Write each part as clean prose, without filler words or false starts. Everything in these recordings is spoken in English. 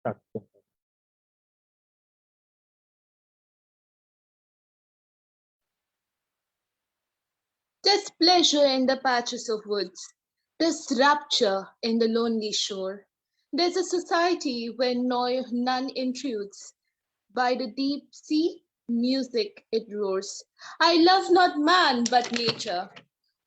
Start. There's pleasure in the patches of woods. There's rapture in the lonely shore. There's a society where none intrudes. By the deep sea, music it roars. I love not man but nature.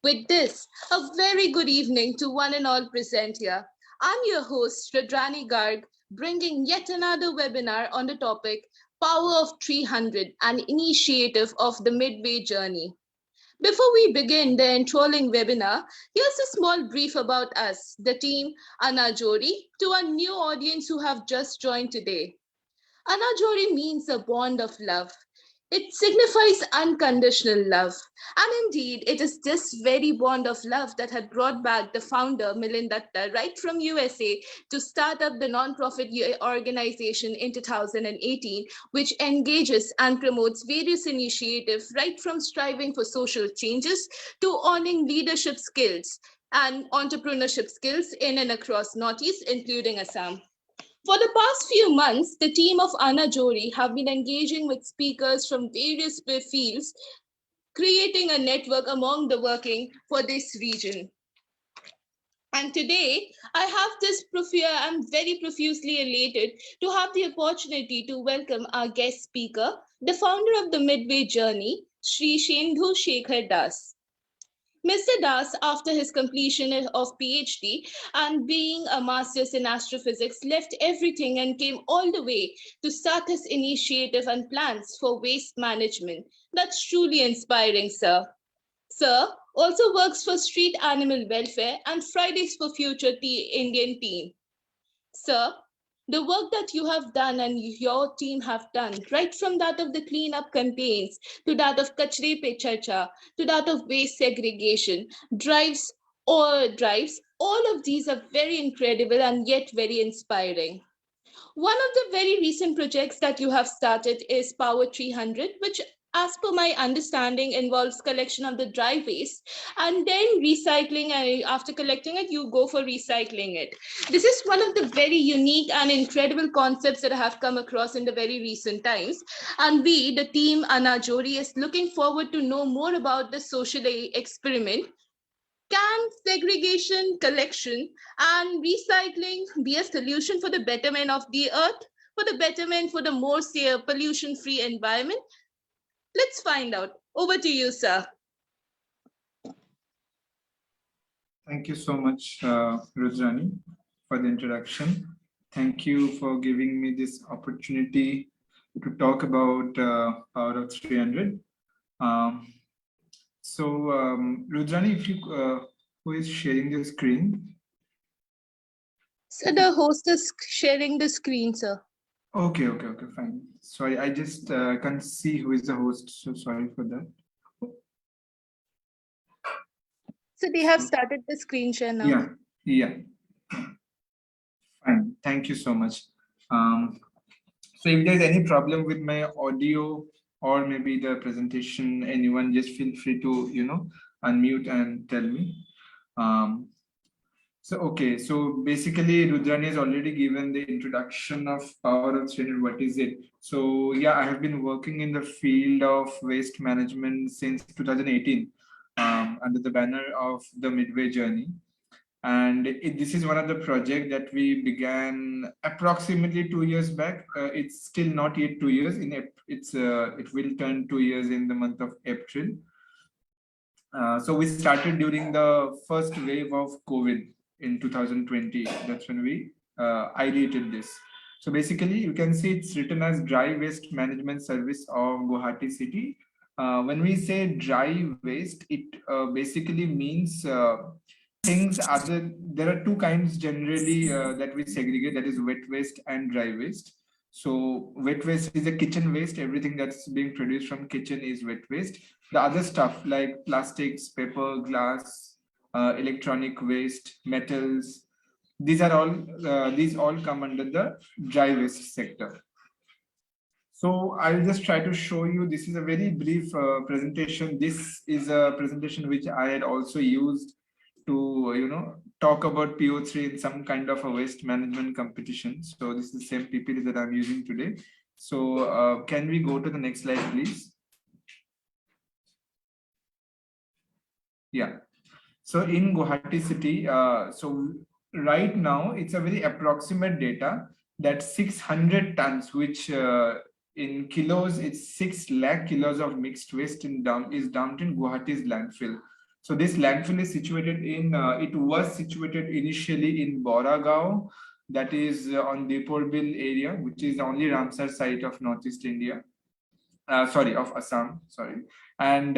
With this, a very good evening to one and all present here. I'm your host, Radrani Garg, bringing yet another webinar on the topic Power of 300, an initiative of the Midway Journey. Before we begin the enthralling webinar, here's a small brief about us, the team Anajori, to our new audience who have just joined today. Anajori means a bond of love. It signifies unconditional love. And indeed, it is this very bond of love that had brought back the founder, Milind Datta, right from USA to start up the non-profit organization in 2018, which engages and promotes various initiatives right from striving for social changes to owning leadership skills and entrepreneurship skills in and across Northeast, including Assam. For the past few months, the team of Anna Jori have been engaging with speakers from various fields, creating a network among the working for this region. And today, I have I'm very profusely elated to have the opportunity to welcome our guest speaker, the founder of the Midway Journey, Shirshendu Sekhar Das. Mr. Das, after his completion of PhD and being a master's in astrophysics, left everything and came all the way to start his initiative and plans for waste management. That's truly inspiring, sir. Sir also works for Street Animal Welfare and Fridays for Future Indian Team. Sir, the work that you have done and your team have done, right from that of the cleanup campaigns to that of Kachre Pe Charcha to that of waste segregation, drives, all of these are very incredible and yet very inspiring. One of the very recent projects that you have started is Power 300, which as per my understanding involves collection of the dry waste and then recycling, and after collecting it you go for recycling it. This is one of the very unique and incredible concepts that I have come across in the very recent times, and we, the team Anna Jori, is looking forward to know more about this social experiment. Can segregation, collection, and recycling be a solution for the betterment of the earth, for the betterment for the more pollution-free environment? Let's find out. Over to you, sir. Thank you so much, Rudrani, for the introduction. Thank you for giving me this opportunity to talk about Power of 300. Rudrani, if you who is sharing the screen? So the host is sharing the screen, sir. Okay, fine. Sorry, I just can't see who is the host, so sorry for that. So they have started the screen share now. Yeah. Fine, thank you so much. So if there's any problem with my audio or maybe the presentation, anyone just feel free to, unmute and tell me. So basically Rudrani has already given the introduction of Power of 300, what is it? So yeah, I have been working in the field of waste management since 2018 under the banner of the Midway Journey. And this is one of the projects that we began approximately 2 years back. It's still not yet 2 years. It will turn 2 years in the month of April. So we started during the first wave of COVID in 2020. That's when we ideated this. So basically, you can see it's written as Dry Waste Management Service of Guwahati City. When we say dry waste, it basically means there are two kinds generally that we segregate, that is wet waste and dry waste. So wet waste is a kitchen waste. Everything that's being produced from kitchen is wet waste. The other stuff like plastics, paper, glass, electronic waste, metals, these all come under the dry waste sector. So I'll just try to show you. This is a very brief presentation. This is a presentation which I had also used to talk about PO3 in some kind of a waste management competition. So this is the same PPT that I'm using today. So can we go to the next slide, please? Yeah. So in Guwahati city, so right now it's a very approximate data that 600 tons, which in kilos, it's 6 lakh kilos of mixed waste is dumped in Guwahati's landfill. So this landfill is situated in, it was situated initially in Boragaon, that is on Deporbil area, which is the only Ramsar site of Northeast India. Sorry, of Assam, sorry. And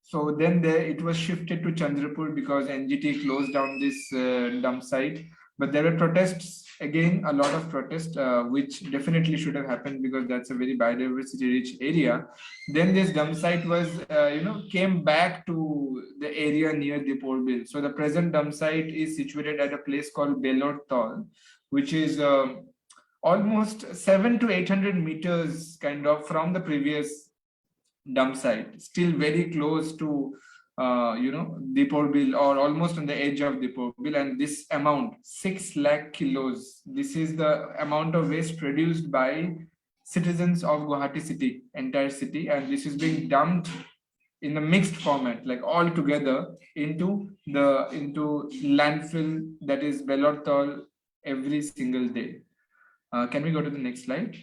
so then it was shifted to Chandrapur because NGT closed down this dump site. But there were protests, again, a lot of protests, which definitely should have happened because that's a very biodiversity rich area. Then this dump site was, came back to the area near Diporbil. So the present dump site is situated at a place called Belor Tol, which is almost 700 to 800 meters kind of from the previous dump site, still very close to Diporbil, or almost on the edge of Diporbil. And this amount, 6 lakh kilos, this is the amount of waste produced by citizens of Guwahati city, entire city, and this is being dumped in a mixed format, like all together into landfill, that is Belortol, every single day. Can we go to the next slide?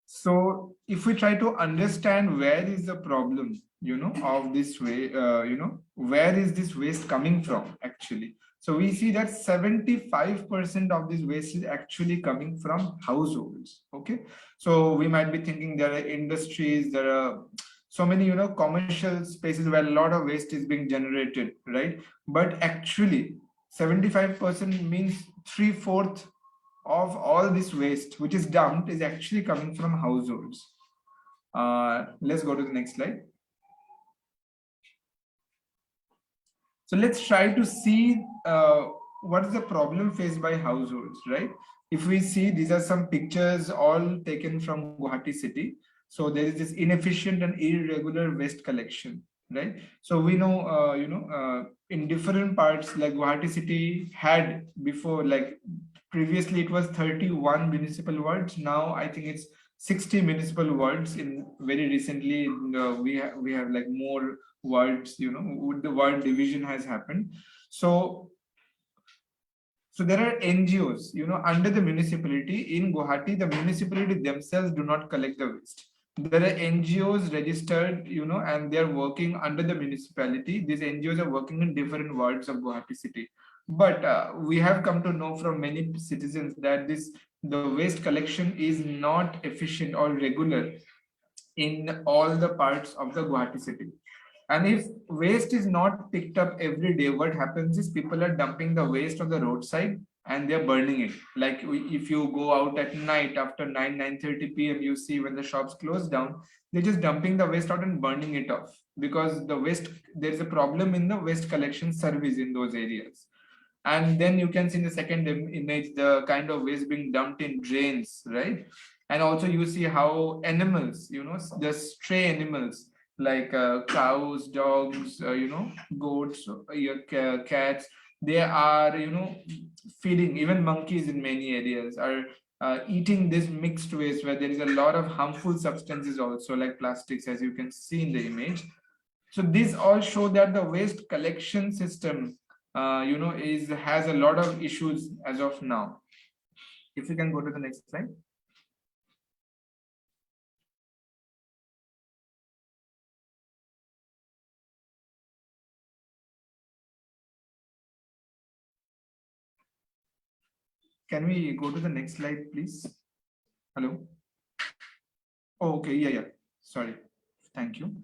So if we try to understand where is the problem, of this way, where is this waste coming from actually? So we see that 75% of this waste is actually coming from households. Okay. So we might be thinking there are industries, there are so many, commercial spaces where a lot of waste is being generated, right? But actually 75% means 3/4 of all this waste which is dumped is actually coming from households. Let's go to the next slide. So let's try to see what is the problem faced by households, right? If we see, these are some pictures all taken from Guwahati city. So there is this inefficient and irregular waste collection, right? So we know, in different parts, like Guwahati city had before, like previously it was 31 municipal wards. Now I think it's 60 municipal wards. In very recently, we have like more wards, the ward division has happened. So there are NGOs, under the municipality. In Guwahati, the municipality themselves do not collect the waste. There are NGOs registered, and they're working under the municipality. These NGOs are working in different wards of Guwahati city. But we have come to know from many citizens that the waste collection is not efficient or regular in all the parts of the Guwahati city. And if waste is not picked up every day, what happens is people are dumping the waste on the roadside and they're burning it. Like if you go out at night after 9:30 p.m., you see when the shops close down, they're just dumping the waste out and burning it off, because there's a problem in the waste collection service in those areas. And then you can see in the second image the kind of waste being dumped in drains, right? And also you see how animals, the stray animals, like cows, dogs, goats, cats, they are, feeding. Even monkeys in many areas are eating this mixed waste, where there is a lot of harmful substances also, like plastics, as you can see in the image. So these all show that the waste collection system, has a lot of issues as of now. If you can go to the next slide. Can we go to the next slide, please? Hello. Oh, okay. Yeah. Sorry. Thank you.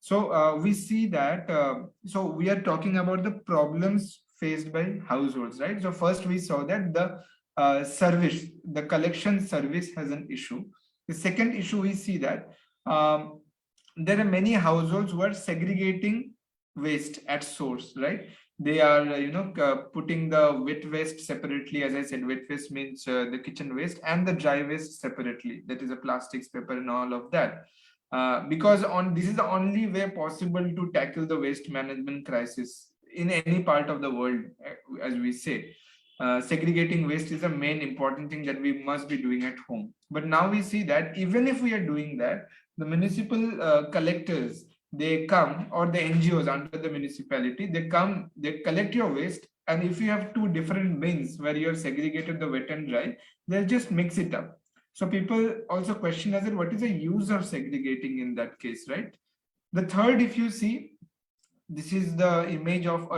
So we see that, so we are talking about the problems faced by households, right? So first we saw that the collection service has an issue. The second issue, we see that there are many households who are segregating waste at source, right? They are, putting the wet waste separately. As I said, wet waste means the kitchen waste, and the dry waste separately. That is the plastics, paper, and all of that. because on this is the only way possible to tackle the waste management crisis in any part of the world, as we say. Segregating waste is a main important thing that we must be doing at home. But now we see that even if we are doing that, the municipal collectors, they come, or the NGOs under the municipality, they come, they collect your waste, and if you have two different bins where you have segregated the wet and dry, they'll just mix it up. So people also question as well, what is the use of segregating in that case, right? The third, if you see, this is the image of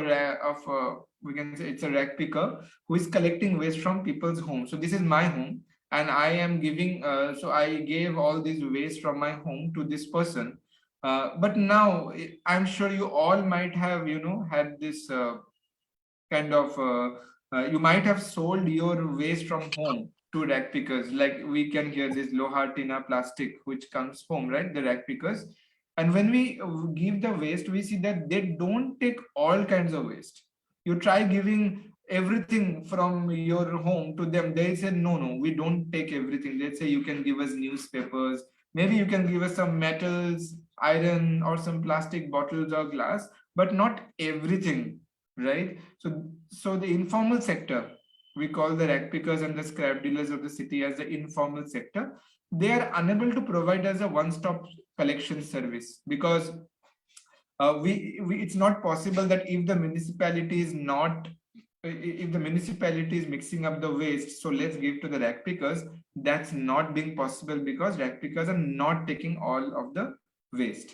we can say it's a rag picker who is collecting waste from people's home. So this is my home, and I am giving. So I gave all this waste from my home to this person. But now I'm sure you all might have had this kind of you might have sold your waste from home to rag pickers. Like we can hear this loha tina plastic which comes home, right? The rag pickers. And when we give the waste, we see that they don't take all kinds of waste. You try giving everything from your home to them, they say no, we don't take everything. They say you can give us newspapers, maybe you can give us some metals, iron, or some plastic bottles or glass, but not everything, right? So the informal sector, we call the rag pickers and the scrap dealers of the city as the informal sector. They are unable to provide us a one-stop collection service because it's not possible that if the municipality is not if the municipality is mixing up the waste, so let's give to the rag pickers. That's not being possible because rag pickers are not taking all of the waste.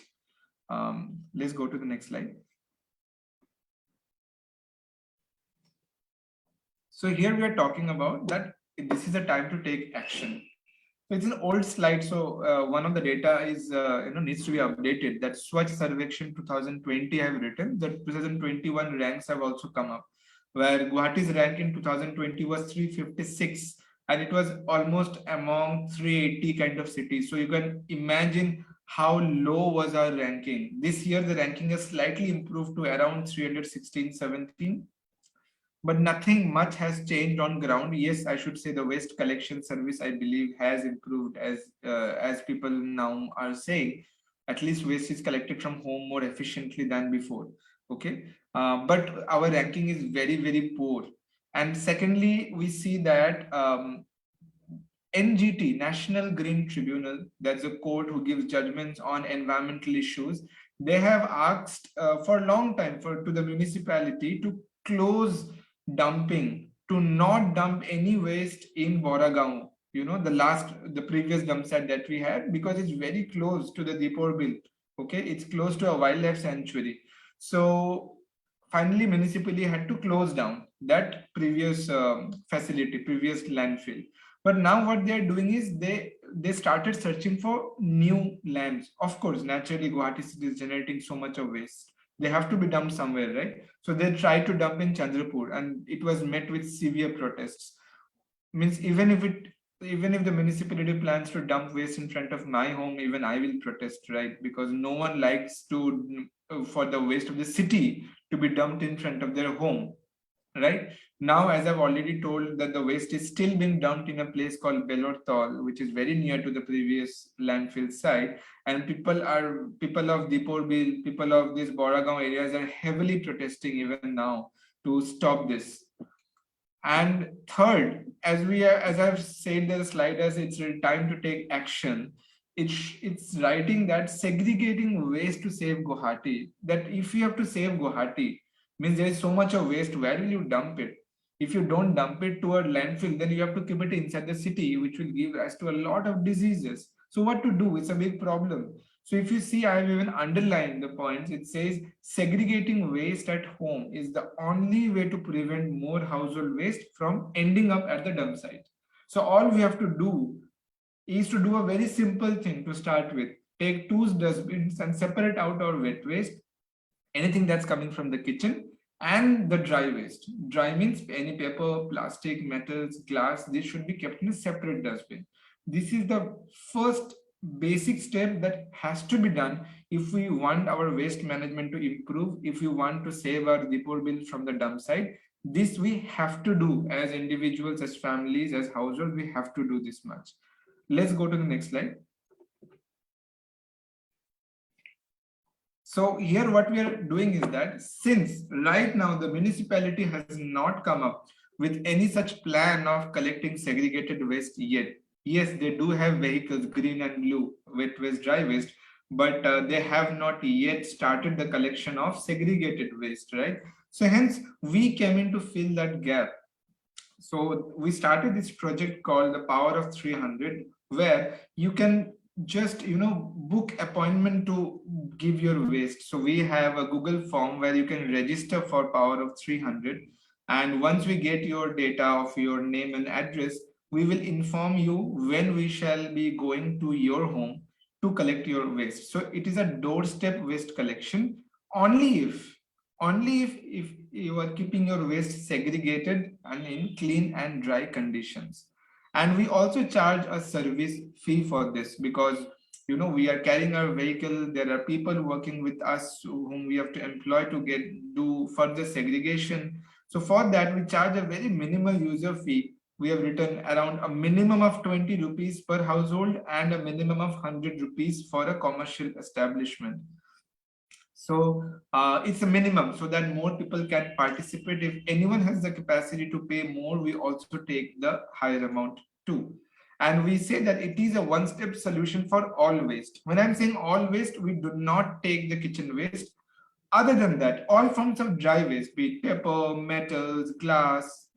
Let's go to the next slide. So here we are talking about that this is a time to take action. So it's an old slide. So one of the data is needs to be updated. That Swachh Sarvekshan 2020 I have written. The 2021 ranks have also come up, where Guwahati's rank in 2020 was 356, and it was almost among 380 kind of cities. So you can imagine how low was our ranking. This year the ranking has slightly improved to around 316, 17, but nothing much has changed on ground. Yes, I should say the waste collection service, I believe, has improved as people now are saying. At least waste is collected from home more efficiently than before. Okay, but our ranking is very, very poor. And secondly, we see that NGT, National Green Tribunal, that's a court who gives judgments on environmental issues. They have asked for a long time to the municipality to close dumping, to not dump any waste in Boragaon. The previous dump site that we had, because it's very close to the Deepor Bill. Okay, it's close to a wildlife sanctuary. So finally, municipality had to close down that previous facility, previous landfill. But now what they are doing is they started searching for new lands. Of course, naturally, Guwahati city is generating so much of waste. They have to be dumped somewhere, right? So they tried to dump in Chandrapur, and it was met with severe protests. Means even if the municipality plans to dump waste in front of my home, even I will protest, right? Because no one likes to for the waste of the city to be dumped in front of their home, right? Now, as I've already told, that the waste is still being dumped in a place called Belortol, which is very near to the previous landfill site, and people of Deeporbil, people of these Boragaon areas are heavily protesting even now to stop this. And third, as I've said the slide, as it's time to take action. It's writing that segregating waste to save Guwahati. That if you have to save Guwahati, means there is so much of waste. Where will you dump it? If you don't dump it to a landfill, then you have to keep it inside the city, which will give rise to a lot of diseases. So what to do? It's a big problem. So if you see, I have even underlined the points. It says segregating waste at home is the only way to prevent more household waste from ending up at the dump site. So all we have to do is to do a very simple thing to start with. Take two dustbins and separate out our wet waste, anything that's coming from the kitchen, and the dry waste. Dry means any paper, plastic, metals, glass, this should be kept in a separate dustbin. This is the first basic step that has to be done if we want our waste management to improve, if we want to save our Deepor bill from the dump site. This we have to do as individuals, as families, as households, we have to do this much. Let's go to the next slide. So here what we are doing is that since right now the municipality has not come up with any such plan of collecting segregated waste yet. Yes, they do have vehicles, green and blue, wet waste, dry waste, but they have not yet started the collection of segregated waste, right? So hence we came in to fill that gap. So we started this project called the Power of 300, where you can just book appointment to give your waste. So we have a Google form where you can register for Power of 300, and once we get your data of your name and address, we will inform you when we shall be going to your home to collect your waste. So it is a doorstep waste collection only if you are keeping your waste segregated and in clean and dry conditions. And we also charge a service fee for this, because we are carrying our vehicle, there are people working with us whom we have to employ to get do further segregation. So for that we charge a very minimal user fee. We have written around a minimum of 20 rupees per household and a minimum of 100 rupees for a commercial establishment. So it's a minimum so that more people can participate. If anyone has the capacity to pay more, we also take the higher amount too. And we say that it is a one-step solution for all waste. When I'm saying all waste, we do not take the kitchen waste. Other than that, all forms of dry waste, be it paper, metals, glass,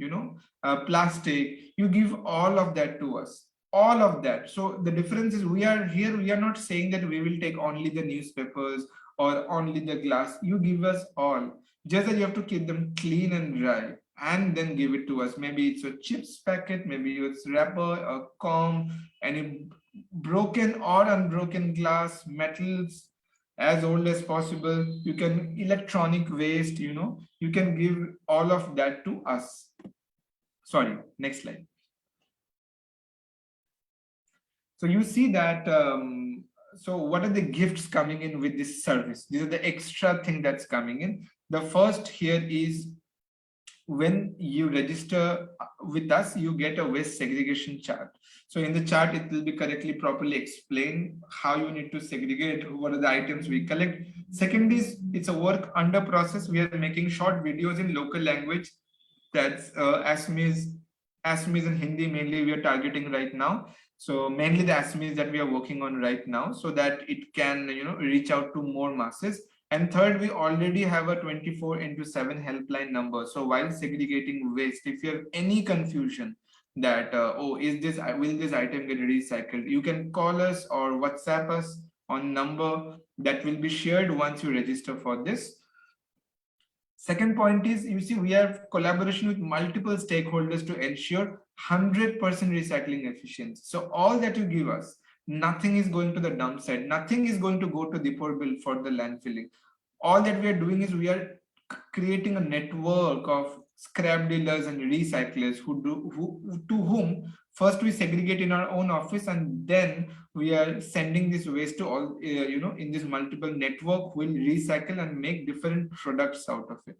plastic, you give all of that to us. All of that. So the difference is we are not saying that we will take only the newspapers or only the glass. You give us all. Just that you have to keep them clean and dry and then give it to us. Maybe it's a chips packet, maybe it's wrapper, a comb, any broken or unbroken glass, metals, as old as possible. You can electronic waste, you can give all of that to us. Sorry, next slide. So you see that so what are the gifts coming in with this service? These are the extra thing that's coming in. The first here is when you register with us, you get a waste segregation chart. So in the chart, it will be correctly, properly explained how you need to segregate, what are the items we collect. Second is, it's a work under process. We are making short videos in local language. That's Assamese and Hindi mainly we are targeting right now. So mainly the Assamese that we are working on right now, so that it can reach out to more masses. And third, we already have a 24/7 helpline number. So while segregating waste, if you have any confusion that oh, will this item get recycled, you can call us or WhatsApp us on number that will be shared once you register for this. Second point is, you see, we have collaboration with multiple stakeholders to ensure 100% recycling efficiency. So all that you give us, nothing is going to the dump site, nothing is going to go to the poor bill for the landfilling. All that we are doing is we are creating a network of scrap dealers and recyclers to whom first we segregate in our own office, and then we are sending this waste to all in this multiple network will recycle and make different products out of it.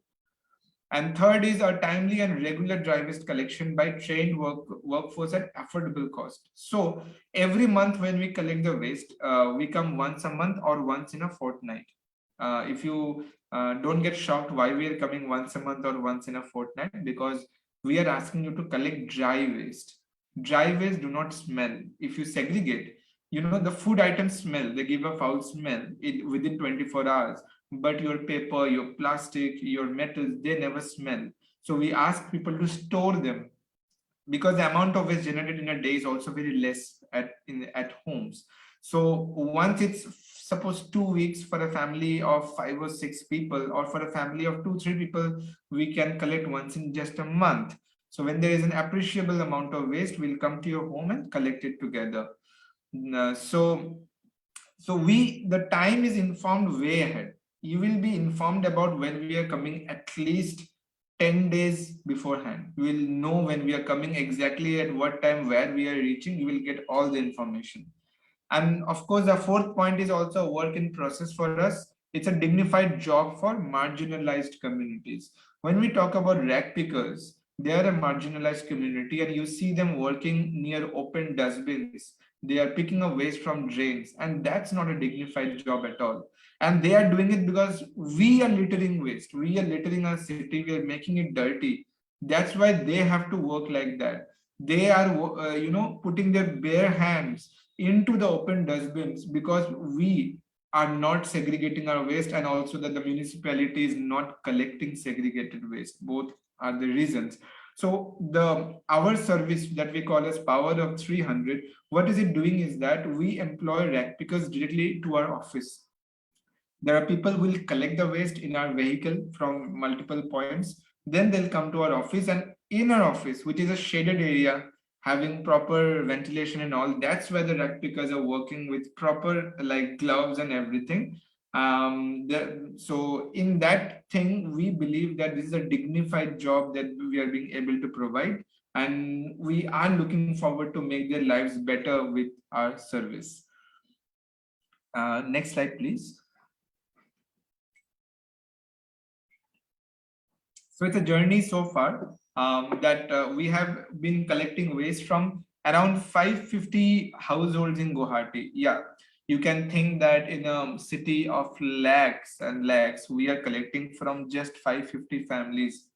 And third is a timely and regular dry waste collection by trained workforce at affordable cost. So every month when we collect the waste, we come once a month or once in a fortnight. If you don't get shocked why we are coming once a month or once in a fortnight, because we are asking you to collect dry waste. Dry waste do not smell. If you segregate, the food items smell, they give a foul smell within 24 hours, but your paper, your plastic, your metals, they never smell. So we ask people to store them, because the amount of waste generated in a day is also very less at homes. So once it's suppose 2 weeks for a family of 5 or 6 people, or for a family of 2-3 people, we can collect once in just a month. So when there is an appreciable amount of waste, we'll come to your home and collect it together. So the time is informed way ahead. You will be informed about when we are coming at least 10 days beforehand. You will know when we are coming, exactly at what time, where we are reaching. You will get all the information. And of course, the fourth point is also a work in process for us. It's a dignified job for marginalized communities. When we talk about rag pickers, they are a marginalized community, and you see them working near open dustbins. They are picking up waste from drains, and that's not a dignified job at all. And they are doing it because we are littering waste. We are littering our city. We are making it dirty. That's why they have to work like that. They are, putting their bare hands into the open dustbins because we are not segregating our waste, and also that the municipality is not collecting segregated waste. Both are the reasons. So the our service that we call as Power of 300, what is it doing is that we employ rack pickers directly to our office. There are people who will collect the waste in our vehicle from multiple points. Then they'll come to our office, and in our office, which is a shaded area, having proper ventilation and all, that's where the rug pickers are working with proper like gloves and everything. So in that thing, we believe that this is a dignified job that we are being able to provide, and we are looking forward to make their lives better with our service. Next slide, please. So it's a journey so far that we have been collecting waste from around 550 households in Guwahati. Yeah, you can think that in a city of lakhs and lakhs, we are collecting from just 550 families.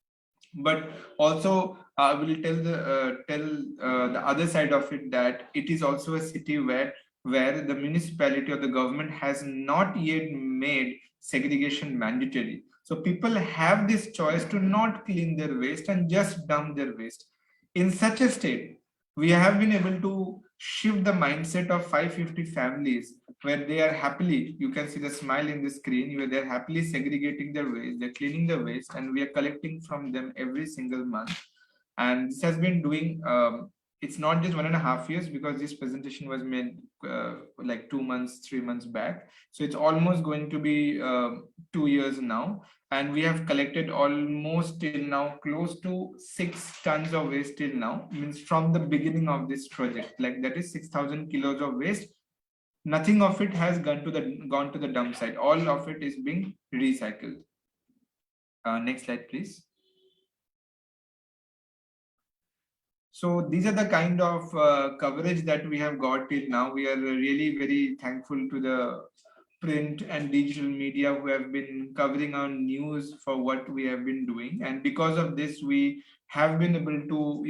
But also, I will tell the other side of it, that it is also a city where the municipality or the government has not yet made segregation mandatory. So people have this choice to not clean their waste and just dump their waste. In such a state, we have been able to shift the mindset of 550 families, where they are happily, you can see the smile in the screen, where they're happily segregating their waste, they're cleaning the waste, and we are collecting from them every single month. And this has been doing, it's not just 1.5 years, because this presentation was made like 2 months, 3 months back. So it's almost going to be 2 years now. And we have collected almost till now close to 6 tons of waste till now, means from the beginning of this project, like that is 6,000 kilos of waste. Nothing of it has gone to the dump site. All of it is being recycled. Next slide, please. So these are the kind of coverage that we have got till now. We are really very thankful to the print and digital media who have been covering our news for what we have been doing. And because of this, we have been able to,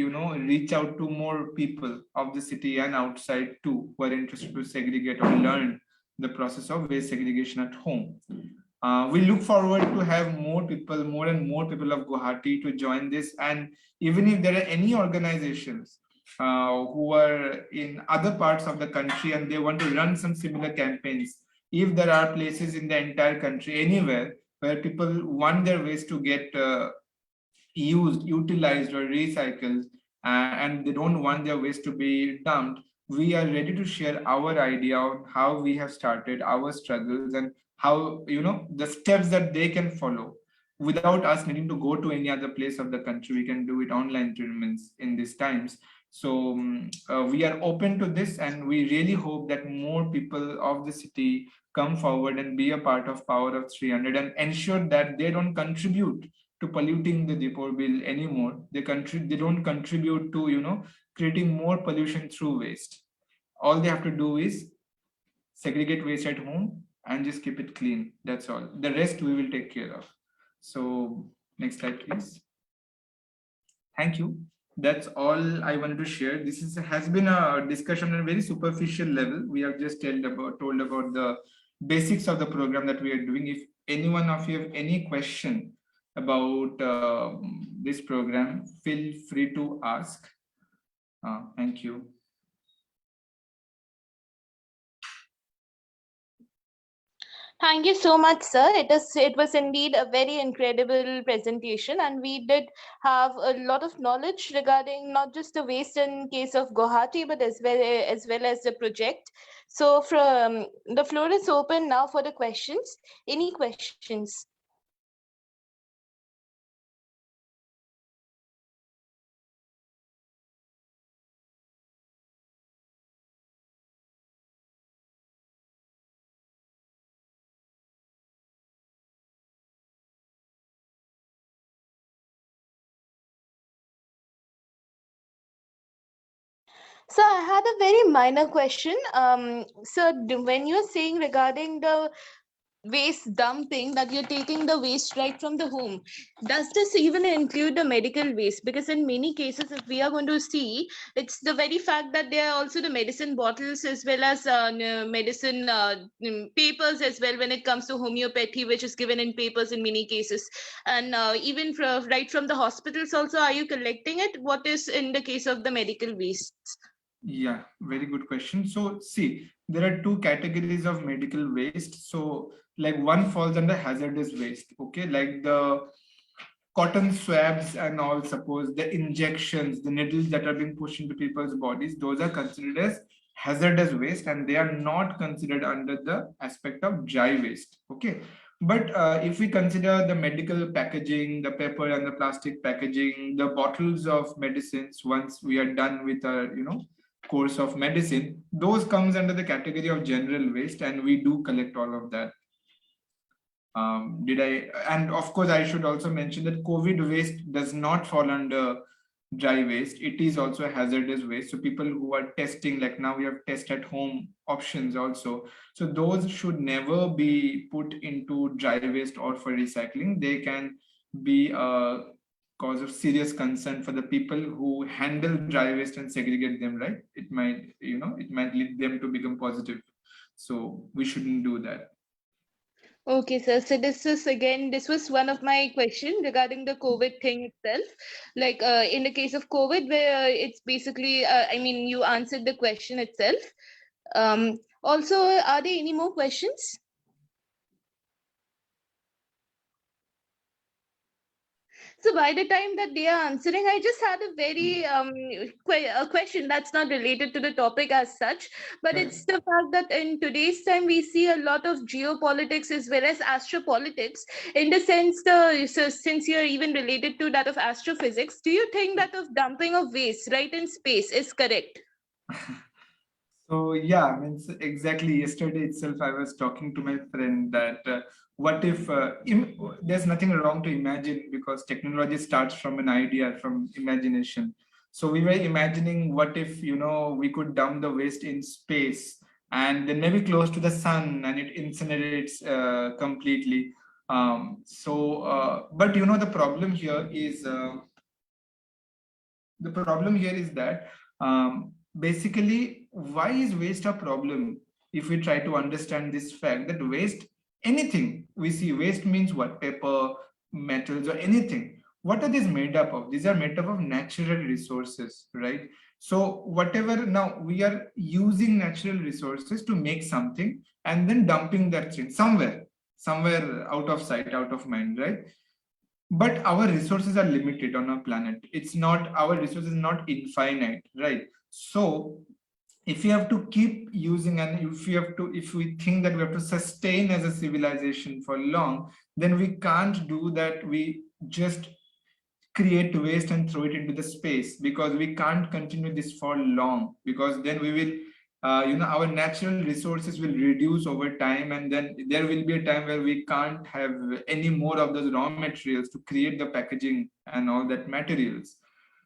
reach out to more people of the city and outside too, who are interested to segregate or learn the process of waste segregation at home. We look forward to have more and more people of Guwahati to join this. And even if there are any organizations who are in other parts of the country and they want to run some similar campaigns, if there are places in the entire country, anywhere where people want their waste to get utilized, or recycled, and they don't want their waste to be dumped, we are ready to share our idea on how we have started our struggles, and how, the steps that they can follow without us needing to go to any other place of the country. We can do it online tournaments in these times. So we are open to this, and we really hope that more people of the city come forward and be a part of Power of 300, and ensure that they don't contribute to polluting the Dipor bill anymore. They don't contribute to, creating more pollution through waste. All they have to do is segregate waste at home and just keep it clean. That's all. The rest we will take care of. So next slide, please. Thank you. That's all I wanted to share. Has been a discussion on a very superficial level. We have just told about the basics of the program that we are doing. If any one of you have any question about this program, feel free to ask. Thank you. Thank you so much, sir. It was indeed a very incredible presentation, and we did have a lot of knowledge regarding not just the waste in case of Guwahati, but as well as the project. So, from the floor is open now for the questions. Any questions? So I had a very minor question. So when you're saying regarding the waste dumping, that you're taking the waste right from the home, does this even include the medical waste? Because in many cases, if we are going to see, it's the very fact that there are also the medicine bottles as well as medicine papers as well, when it comes to homeopathy, which is given in papers in many cases. And even right from the hospitals also, are you collecting it? What is in the case of the medical waste? Yeah, very good question. So, see, there are two categories of medical waste. So, like one falls under hazardous waste, okay, like the cotton swabs and all, suppose the injections, the needles that are being pushed into people's bodies, those are considered as hazardous waste and they are not considered under the aspect of dry waste. Okay. But if we consider the medical packaging, the paper and the plastic packaging, the bottles of medicines, once we are done with our, course of medicine, those comes under the category of general waste and we do collect all of that. Did I? And of course, I should also mention that COVID waste does not fall under dry waste. It is also a hazardous waste. So people who are testing, like now we have test at home options also. So those should never be put into dry waste or for recycling. They can be a cause of serious concern for the people who handle dry waste and segregate them. Right? It might lead them to become positive. So we shouldn't do that. Okay, sir. So this was one of my questions regarding the COVID thing itself. Like in the case of COVID, where it's basically, I mean, you answered the question itself. Also, are there any more questions? So by the time that they are answering, I just had a very a question that's not related to the topic as such, but Yeah. it's the fact that in today's time we see a lot of geopolitics as well as astropolitics. In the sense, so since you're even related to that of astrophysics, do you think that of dumping of waste right in space is correct? So yeah, I mean, exactly. Yesterday itself, I was talking to my friend that what if there's nothing wrong to imagine because technology starts from an idea, from imagination. So we were imagining what if we could dump the waste in space and then maybe close to the sun and it incinerates completely. But the problem here is that basically why is waste a problem if we try to understand this fact that waste, anything we see waste means what, paper, metals or anything, what are these made up of? These are made up of natural resources, right? So whatever, now we are using natural resources to make something and then dumping that thing somewhere out of sight, out of mind, right? But our resources are limited on our planet. It's not, our resources not infinite, right? So if we have to keep using, and if we think that we have to sustain as a civilization for long, then we can't do that. We just create waste and throw it into the space, because we can't continue this for long, because then we will our natural resources will reduce over time, and then there will be a time where we can't have any more of those raw materials to create the packaging and all that materials.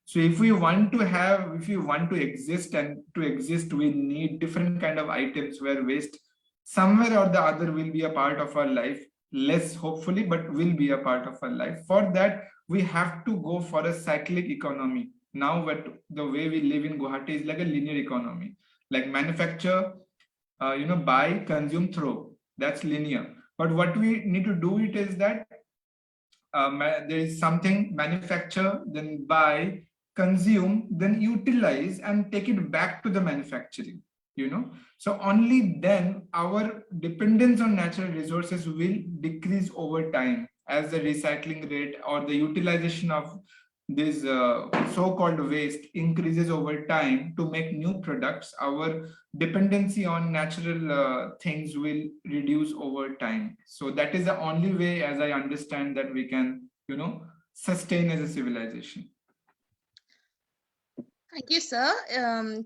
So if we want to exist, and to exist we need different kind of items where waste somewhere or the other will be a part of our life, less hopefully, but will be a part of our life. For that we have to go for a cyclic economy. Now, what the way we live in Guwahati is like a linear economy, like manufacture, buy, consume, throw. That's linear. But what we need to do it is that there is something, manufacture, then buy, consume, then utilize and take it back to the manufacturing. So only then our dependence on natural resources will decrease over time, as the recycling rate or the utilization of this so-called waste increases over time to make new products. Our dependency on natural things will reduce over time. So that is the only way, as I understand, that we can sustain as a civilization. Thank you, sir.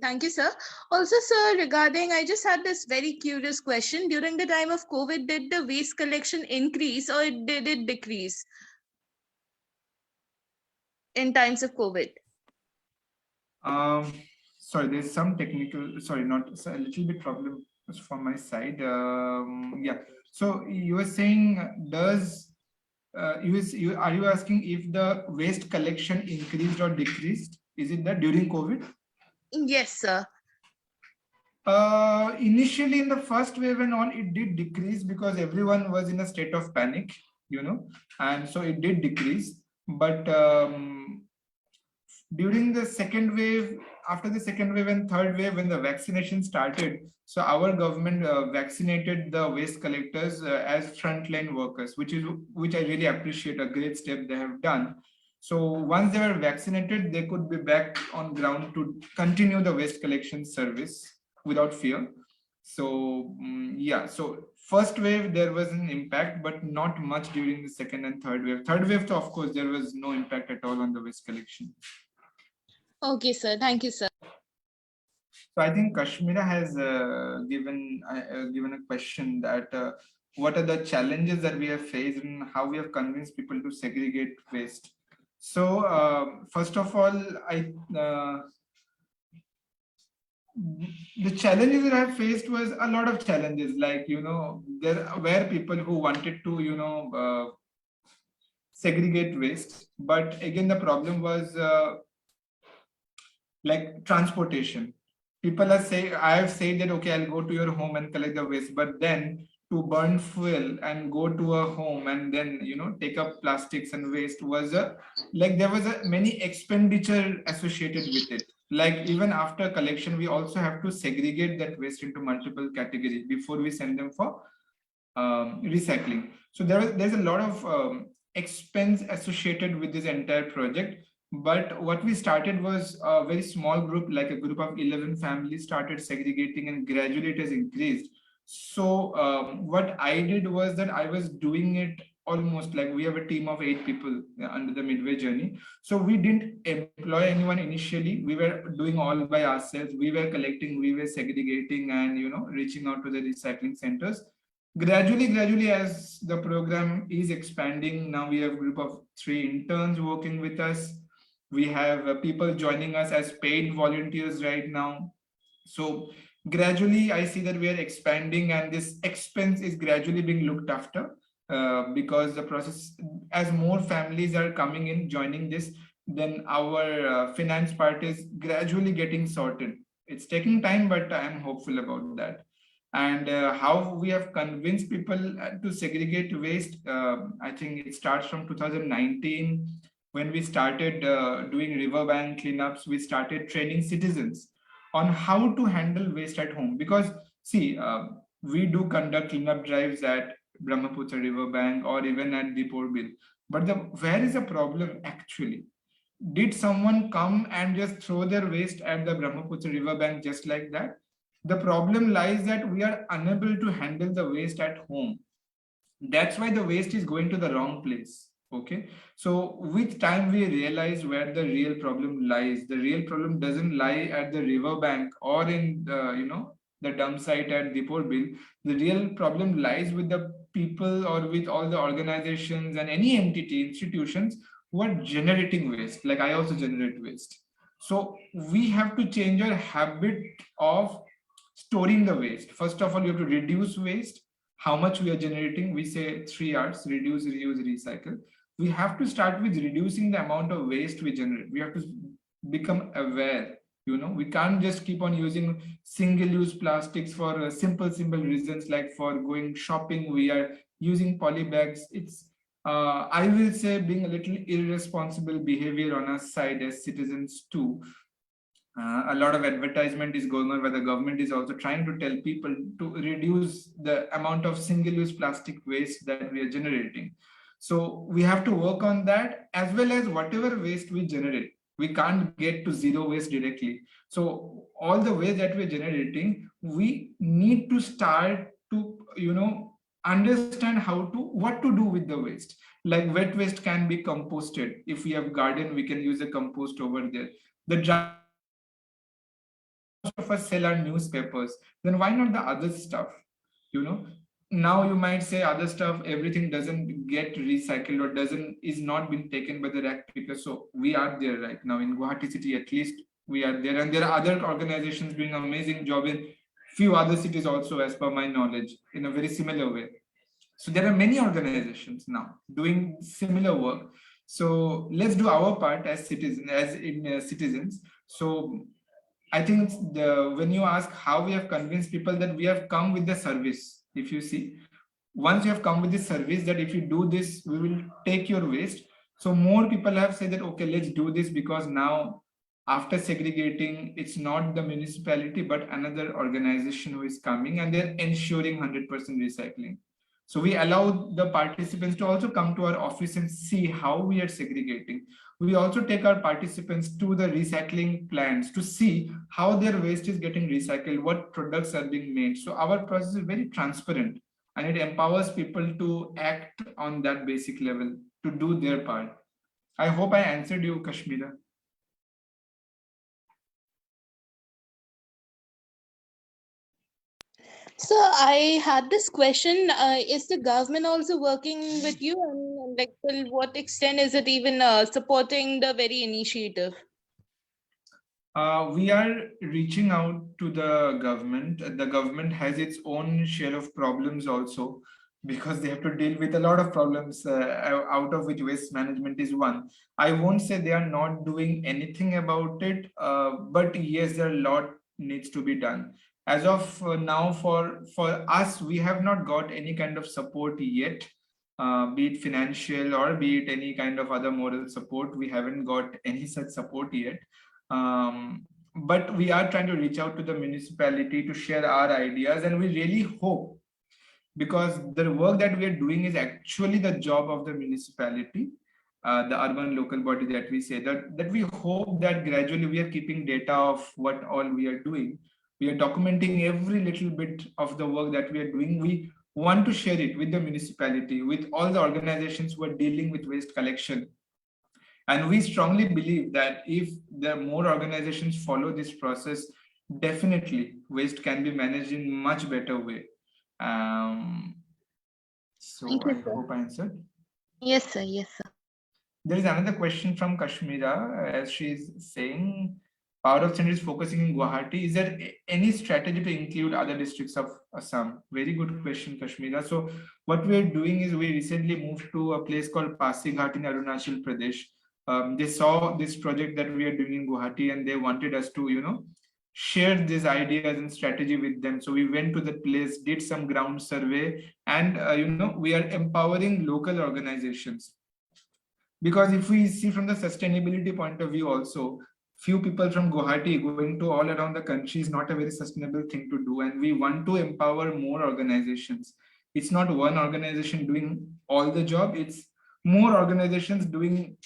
Thank you, sir. Also, sir, regarding, I just had this very curious question. During the time of COVID, did the waste collection increase or did it decrease in times of COVID? Um, Sorry, there's some technical, sorry, not so a little bit problem from my side. Yeah. So you were saying, does are you asking if the waste collection increased or decreased? Is it that during COVID? Yes, sir. Initially, in the first wave and all, it did decrease because everyone was in a state of panic, and so it did decrease. But during the second wave, after the second wave and third wave, when the vaccination started, so our government vaccinated the waste collectors as frontline workers, which I really appreciate, a great step they have done. So once they were vaccinated, they could be back on ground to continue the waste collection service without fear. So yeah, so first wave there was an impact, but not much during the second and third wave. Third wave, so of course, there was no impact at all on the waste collection. Okay, sir. Thank you, sir. So I think Kashmira has given a question that what are the challenges that we have faced and how we have convinced people to segregate waste. So first of all, the challenges that I faced was a lot of challenges. Like there were people who wanted to segregate waste, but again the problem was like transportation. People are saying, I have said that okay, I'll go to your home and collect the waste, but then to burn fuel and go to a home and then take up plastics and waste was a like there was a many expenditure associated with it. Like even after collection, we also have to segregate that waste into multiple categories before we send them for recycling. So there's a lot of expense associated with this entire project. But what we started was a very small group, like a group of 11 families started segregating, and gradually it has increased. So what I did was that I was doing it almost like we have a team of 8 people under the Midway Journey. So we didn't employ anyone initially. We were doing all by ourselves. We were collecting, we were segregating, and reaching out to the recycling centers. Gradually, as the program is expanding, now we have a group of 3 interns working with us. We have people joining us as paid volunteers right now. So gradually I see that we are expanding, and this expense is gradually being looked after because the process, as more families are coming in joining this, then our finance part is gradually getting sorted. It's taking time, but I'm hopeful about that. And how we have convinced people to segregate waste, I think it starts from 2019 when we started doing riverbank cleanups. We started training citizens on how to handle waste at home. Because see, we do conduct cleanup drives at Brahmaputra riverbank or even at Deepor Bill. But where is the problem actually? Did someone come and just throw their waste at the Brahmaputra riverbank just like that? The problem lies that we are unable to handle the waste at home. That's why the waste is going to the wrong place. Okay, so with time we realize where the real problem lies. The real problem doesn't lie at the riverbank or in the dump site at Dipor Bill. The real problem lies with the people or with all the organizations and any entity, institutions who are generating waste. Like I also generate waste. So we have to change our habit of storing the waste. First of all, you have to reduce waste. How much we are generating? We say 3 R's: reduce, reuse, recycle. We have to start with reducing the amount of waste we generate. We have to become aware. We can't just keep on using single-use plastics for simple reasons, like for going shopping. We are using poly bags. It's I will say being a little irresponsible behavior on our side as citizens too. A lot of advertisement is going on where the government is also trying to tell people to reduce the amount of single-use plastic waste that we are generating. So we have to work on that, as well as whatever waste we generate. We can't get to zero waste directly. So all the waste that we're generating, we need to start to, understand what to do with the waste. Like wet waste can be composted. If we have garden, we can use a compost over there. The dry of us sell our newspapers, then why not the other stuff? You know, now you might say other stuff, everything doesn't get recycled or doesn't is not being taken by the rack picker. So we are there right now in Guwahati city, at least we are there, and there are other organizations doing amazing job in few other cities also, as per my knowledge, in a very similar way. So there are many organizations now doing similar work. So let's do our part as citizens, citizens. So I think when you ask how we have convinced people, that we have come with the service. If you see, once you have come with this service, that if you do this, we will take your waste. So more people have said that, okay, let's do this, because now after segregating, it's not the municipality, but another organization who is coming, and they're ensuring 100% recycling. So we allow the participants to also come to our office and see how we are segregating. We also take our participants to the recycling plants to see how their waste is getting recycled, what products are being made. So our process is very transparent, and it empowers people to act on that basic level, to do their part. I hope I answered you, Kashmira. So I had this question: is the government also working with you, and like till what extent is it even supporting the very initiative? We are reaching out to the government. The government has its own share of problems also, because they have to deal with a lot of problems, out of which waste management is one. I won't say they are not doing anything about it, but yes, there are a lot needs to be done. As of now, for us, we have not got any kind of support yet, be it financial or be it any kind of other moral support. We haven't got any such support yet, but we are trying to reach out to the municipality to share our ideas, and we really hope, because the work that we are doing is actually the job of the municipality, the urban local body that we say, that we hope that gradually we are keeping data of what all we are doing. We are documenting every little bit of the work that we are doing. We want to share it with the municipality, with all the organizations who are dealing with waste collection. And we strongly believe that if there are more organizations follow this process, definitely waste can be managed in much better way. Um, so Thank you, I sir. hope I answered. Yes, sir. Yes, sir. There is another question from Kashmira, as she is saying, Power of Center is focusing in Guwahati. Is there any strategy to include other districts of Assam? Very good question, Kashmira. So what we are doing is, we recently moved to a place called Pasighat in Arunachal Pradesh. They saw this project that we are doing in Guwahati, and they wanted us to, share these ideas and strategy with them. So we went to the place, did some ground survey, and we are empowering local organizations, because if we see from the sustainability point of view also, few people from Guwahati going to all around the country is not a very sustainable thing to do, and we want to empower more organizations. It's not one organization doing all the job, it's more organizations doing,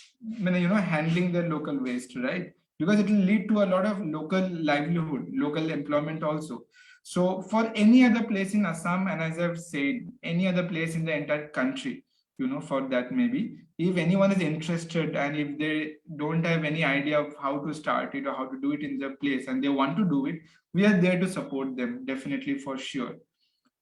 handling their local waste, right? Because it will lead to a lot of local livelihood, local employment also. So for any other place in Assam, and as I've said, any other place in the entire country, for that, maybe if anyone is interested, and if they don't have any idea of how to start it or how to do it in their place, and they want to do it, we are there to support them, definitely, for sure.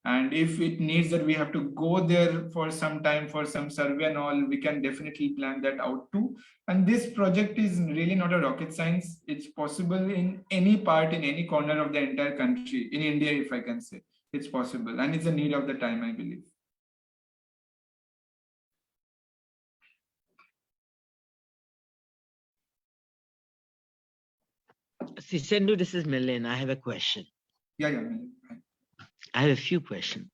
And if it needs that we have to go there for some time for some survey and all, we can definitely plan that out too. And this project is really not a rocket science. It's possible in any part, in any corner of the entire country, in India, if I can say. It's possible, and it's a need of the time, I believe. Shirshendu, this is Milind. I have a question. Yeah. I have a few questions.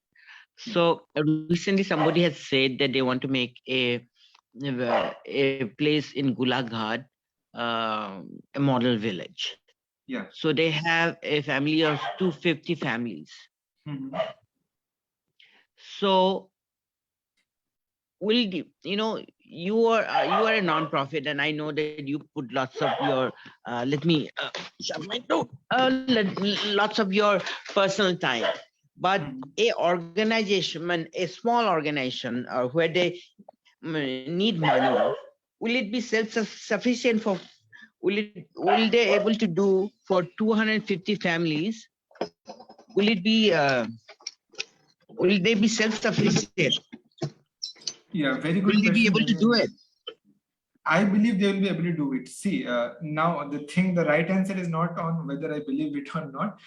So recently somebody has said that they want to make a place in Gulaghat, a model village. Yeah. So they have a family of 250 families. Mm-hmm. So will you are a non-profit, and I know that you put lots of your let me shut my throat. Lots of your personal time, but a organization, a small organization, where they need money, will it be self-sufficient for? Will they able to do for 250 families? Will it be? Will they be self-sufficient? Yeah, very good Will they question. be able to do it? I believe they will be able to do it. See, now the right answer is not on whether I believe it or not.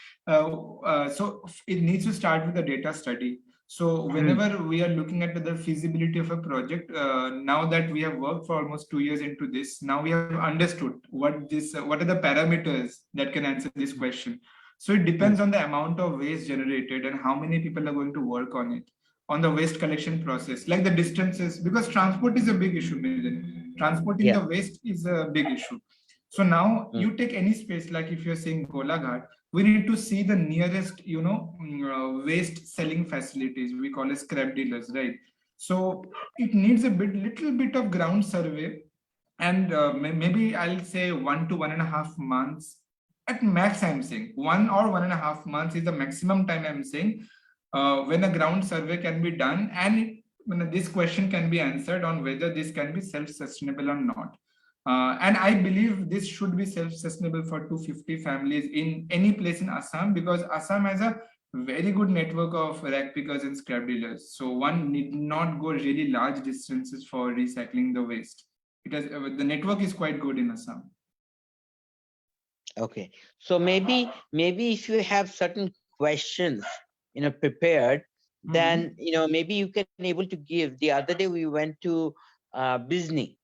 So it needs to start with the data study. So Hmm. whenever we are looking at the feasibility of a project, now that we have worked for almost 2 years into this, now we have understood what are the parameters that can answer this question. So it Hmm. depends on the amount of waste generated and how many people are going to work on it, on the waste collection process, like the distances, because transport is a big issue. Transporting the Yeah. waste is a big issue. So now Hmm. you take any space, like if you're saying Golaghat, we need to see the nearest, waste selling facilities. We call it scrap dealers, right? So it needs little bit of ground survey, and maybe I'll say 1 to 1.5 months at max. I'm saying 1 or 1.5 months is the maximum time. I'm saying when a ground survey can be done, and when this question can be answered on whether this can be self-sustainable or not. And I believe this should be self-sustainable for 250 families in any place in Assam, because Assam has a very good network of rag pickers and scrap dealers. So one need not go really large distances for recycling the waste. The network is quite good in Assam. Okay. So maybe if you have certain questions, prepared, then Mhm. maybe you can able to give. The other day we went to Bizni,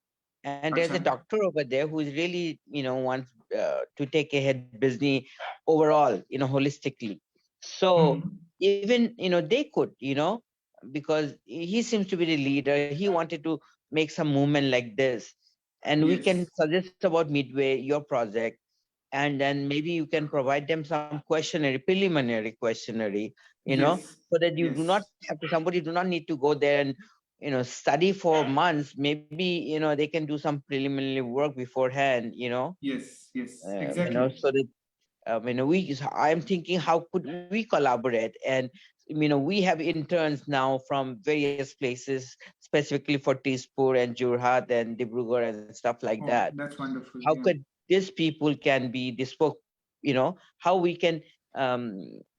and there's a Acha. doctor over there who is really wants to take ahead Bizni overall, holistically. So Mhm. even they could, because he seems to be the leader. He wanted to make some movement like this, and we can Yes. suggest about Midway, your project, and then maybe you can provide them some questionnaire, preliminary questionnaire, Yes. so that you do not Yes. have to, somebody do not need to go there and study for months. Maybe they can do some preliminary work beforehand, Yes. Yes. Exactly. so that I'm thinking, how could we collaborate? And we have interns now from various places, specifically for Tispur and Jurhat and Dibrugarh and stuff like that. Oh, that's wonderful. How Yeah. could these people can be this spoke, how we can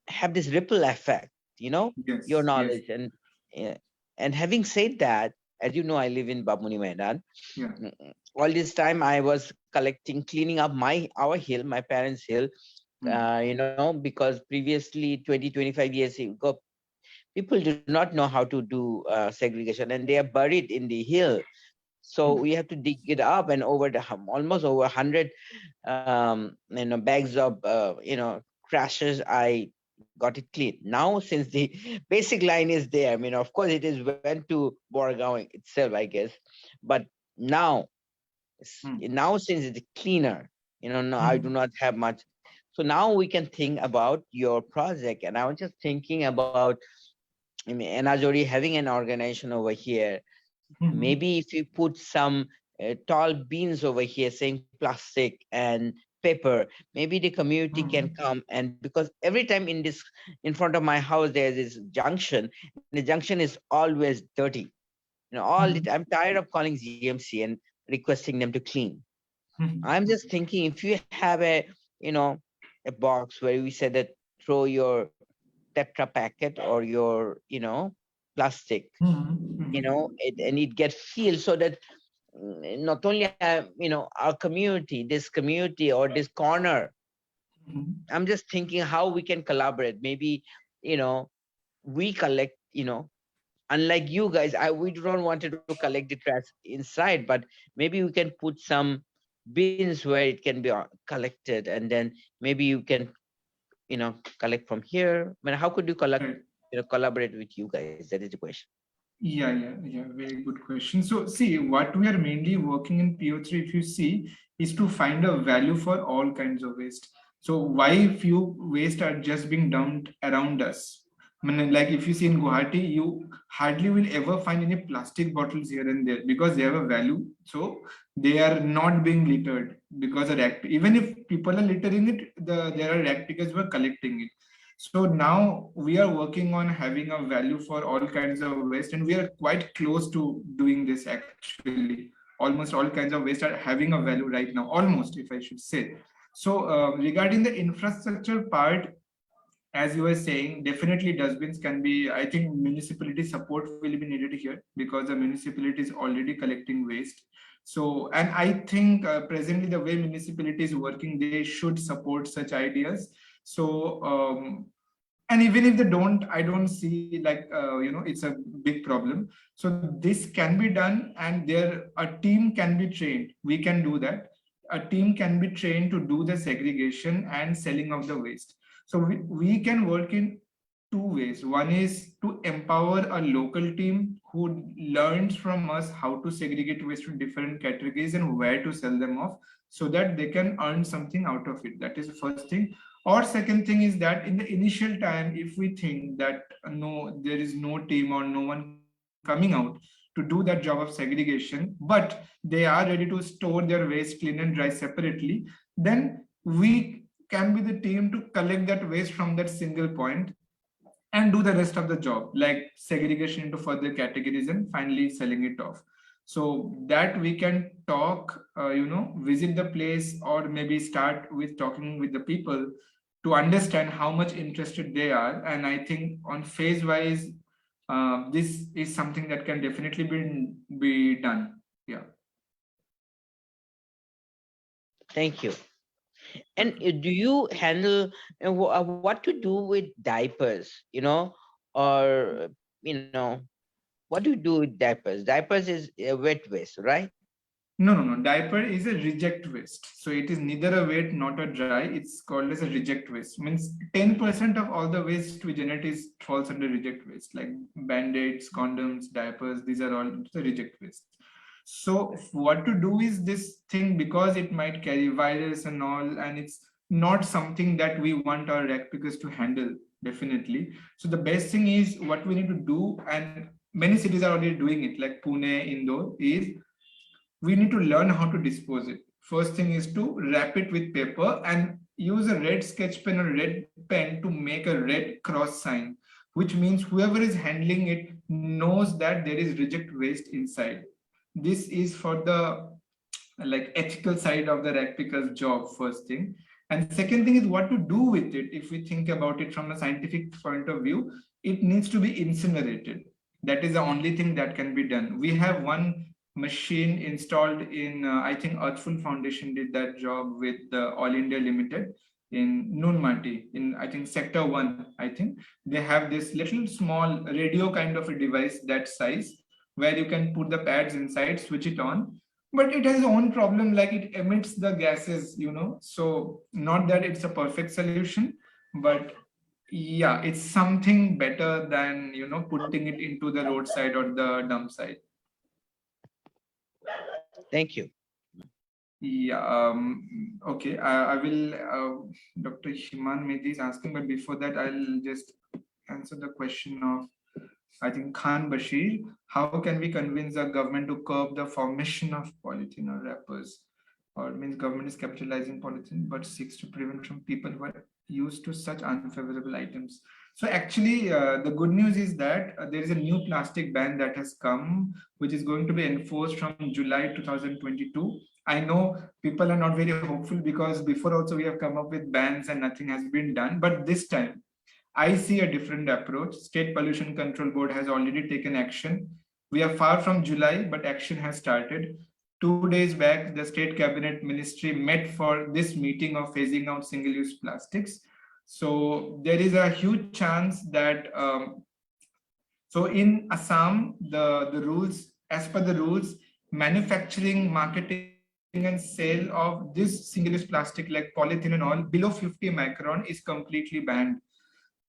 have this ripple effect, your Yes. Yes. knowledge. Uh, and having said that, as you know, I live in Babuni Maidan. Yeah. All this time I was collecting, cleaning up our hill, my parents' hill, Mm. because previously 20-25 years ago, people do not know how to do segregation, and they are buried in the hill. So Mm. we have to dig it up, and over almost over 100 bags of crashes, I got it clean. Now, since the basic line is there, of course it is went to Borgaon itself, I guess, but now Mm. now since it's cleaner, no, I do Mm. not have much. So now we can think about your project, and I was just thinking about, Enajori having an organization over here. Mhm. Maybe if you put some tall beans over here saying plastic and paper, maybe the community can Mhm. come. And because every time in front of my house there's this junction, and the junction is always dirty, Mhm. I'm tired of calling GMC and requesting them to clean. Mhm. I'm just thinking, if you have a box where we said that throw your tetra packet or your plastic, Mhm. Mhm. and it gets filled, so that not only our community, this community or this corner. Mhm. I'm just thinking how we can collaborate. Maybe you know we collect, unlike you guys, we do not want to collect the trash inside, but maybe we can put some bins where it can be collected, and then maybe you can collect from here. I mean, how could you collect, Right. collaborate with you guys? That is the question. Yeah. Very good question. So, see, what we are mainly working in PO3, if you see, is to find a value for all kinds of waste. So, why few waste are just being dumped around us? I mean, like if you see in Guwahati, you hardly will ever find any plastic bottles here and there because they have a value. So, they are not being littered because even if people are littering it, there are rag pickers who are collecting it. So now we are working on having a value for all kinds of waste, and we are quite close to doing this actually. Almost all kinds of waste are having a value right now, almost, if I should say. So regarding the infrastructure part, as you were saying, definitely dustbins can be, I think municipality support will be needed here because the municipality is already collecting waste. So, and I think presently the way municipality is working, they should support such ideas. So, and even if they don't, I don't see like it's a big problem. So this can be done, and there a team can be trained. We can do that. A team can be trained to do the segregation and selling of the waste. So we can work in two ways. One is to empower a local team who learns from us how to segregate waste to different categories and where to sell them off, so that they can earn something out of it. That is the first thing. Or second thing is that in the initial time, if we think that no, there is no team or no one coming out to do that job of segregation, but they are ready to store their waste, clean and dry separately, then we can be the team to collect that waste from that single point and do the rest of the job, like segregation into further categories and finally selling it off. So that we can talk, visit the place, or maybe start with talking with the people to understand how much interested they are. And I think on phase wise, this is something that can definitely be done. Yeah. Thank you. And do you handle what to do with diapers, or what do you do with diapers? Diapers is wet waste, right? No, no, no. Diaper is a reject waste. So it is neither a wet, not a dry. It's called as a reject waste. Means 10% of all the waste we generate is falls under reject waste, like band-aids, condoms, diapers. These are all the reject waste. So what to do is this thing, because it might carry virus and all, and it's not something that we want our rec pickers to handle, definitely. So the best thing is what we need to do, and many cities are already doing it, like Pune, Indore, is we need to learn how to dispose it. First thing is to wrap it with paper and use a red sketch pen or red pen to make a red cross sign, which means whoever is handling it knows that there is reject waste inside. This is for the like ethical side of the rag picker's job, first thing. And second thing is what to do with it. If we think about it from a scientific point of view, it needs to be incinerated. That is the only thing that can be done. We have one machine installed in I think Earthful Foundation did that job with All India Limited in Nunmati, in I think sector 1. I think they have this little small radio kind of a device that size, where you can put the pads inside, switch it on, but it has its own problem, like it emits the gases, so not that it's a perfect solution, but yeah, it's something better than putting it into the roadside or the dump site. Thank you. Yeah, okay. I will, Dr. Himan Mehdi is asking, but before that, I'll just answer the question of, I think, Khan Bashir. How can we convince the government to curb the formation of polythene or wrappers? Or it means government is capitalizing polythene, but seeks to prevent from people who are used to such unfavorable items. So actually, the good news is that there is a new plastic ban that has come, which is going to be enforced from July 2022. I know people are not very hopeful because before also we have come up with bans and nothing has been done. But this time, I see a different approach. State Pollution Control Board has already taken action. We are far from July, but action has started. 2 days back, the State Cabinet Ministry met for this meeting of phasing out single-use plastics. So there is a huge chance that, so in Assam, the rules, as per the rules, manufacturing, marketing, and sale of this single-use plastic like polythene and all below 50 micron is completely banned.